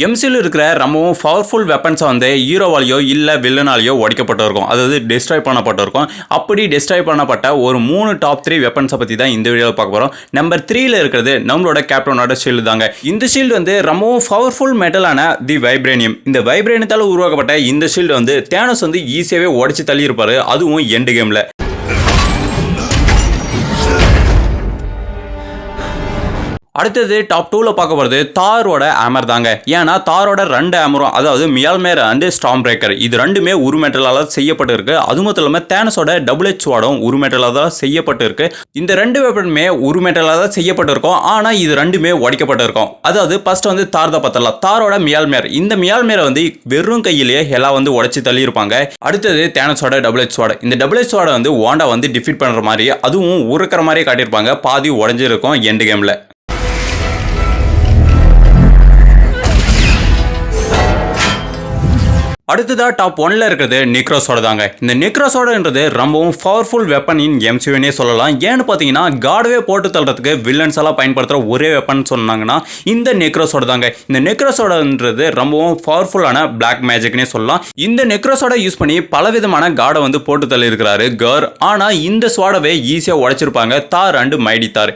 எம்சியில் இருக்கிற ரொம்பவும் பவர்ஃபுல் வெப்பன்ஸை வந்து ஹீரோவாலேயோ இல்லை வில்லனாலேயோ உடைக்கப்பட்டிருக்கும், அதாவது டிஸ்ட்ராய் பண்ணப்பட்டிருக்கும். அப்படி டிஸ்ட்ராய் பண்ணப்பட்ட ஒரு 3 டாப் 3 வெப்பன்ஸை பற்றி தான் இந்த வீடியோவில் பார்க்க போகிறோம். நம்பர் 3ல இருக்கிறது நம்மளோட கேப்டனோட ஷீல்டு தாங்க. இந்த ஷீல்டு வந்து ரொம்பவும் பவர்ஃபுல் மெட்டலான தி வைப்ரேனியம். இந்த வைப்ரேனியத்தால் உருவாக்கப்பட்ட இந்த ஷீல்டு வந்து தேனோஸ் வந்து ஈஸியாகவே உடைச்சு தள்ளி இருப்பாரு, அதுவும் எண்டு கேமில். அடுத்தது டாப் 2ல பார்க்க போகிறது தாரோட ஆமர் தாங்க. ஏன்னா தாரோட 2 ஆமரும், அதாவது மியால்மேர் அண்ட் ஸ்டார்ம் பிரேக்கர், இது ரெண்டுமே உருமெட்டலால் செய்யப்பட்டிருக்கு. அது மட்டும் இல்லாமல் தேனஸோட டபுள் எச் வாடும் உருமெட்டலால் தான் செய்யப்பட்டிருக்கு. இந்த 2 வெப்பனுமே உருமெட்டலால் தான் செய்யப்பட்டிருக்கும். ஆனால் இது ரெண்டுமே உடைக்கப்பட்டிருக்கும். அதாவது ஃபர்ஸ்ட் வந்து தார் தான் பார்த்தலாம். தாரோட மியால்மேர், இந்த மியால்மேரை வந்து வெறும் கையிலேயே எல்லாம் வந்து உடைச்சி தள்ளியிருப்பாங்க. அடுத்தது தேனஸோட டபுள் எச் வாட். இந்த டபுள் எச் வாடை வந்து வாண்டா வந்து டிஃபீட் பண்ணுற மாதிரி, அதுவும் உருக்கிற மாதிரியே காட்டியிருப்பாங்க. பாதி உடஞ்சிருக்கும் எண்டு கேமில். அடுத்ததா டாப் 1ல இருக்கிறது நிக்ரோஸோட தாங்க. இந்த நிக்ரோஸோடன்றது ரொம்பவும் பவர்ஃபுல் வெப்பன் இன் எம்சியூனே சொல்லலாம். ஏன்னு பார்த்தீங்கன்னா காடவே போட்டு தள்ளுறதுக்கு வில்லன்ஸ் எல்லாம் பயன்படுத்துகிற ஒரே வெப்பன் சொன்னாங்கன்னா இந்த நெக்ரோஸோட தாங்க. இந்த நெக்ரோஸோடன்றது ரொம்பவும் பவர்ஃபுல்லான பிளாக் மேஜிக்னே சொல்லலாம். இந்த நெக்ரோஸோட யூஸ் பண்ணி பலவிதமான காடை வந்து போட்டு தள்ளி இருக்கிறாரு கர். ஆனால் இந்த ஸ்வாடவே ஈஸியாக உடைச்சிருப்பாங்க தார் அண்டு மைடி தார்.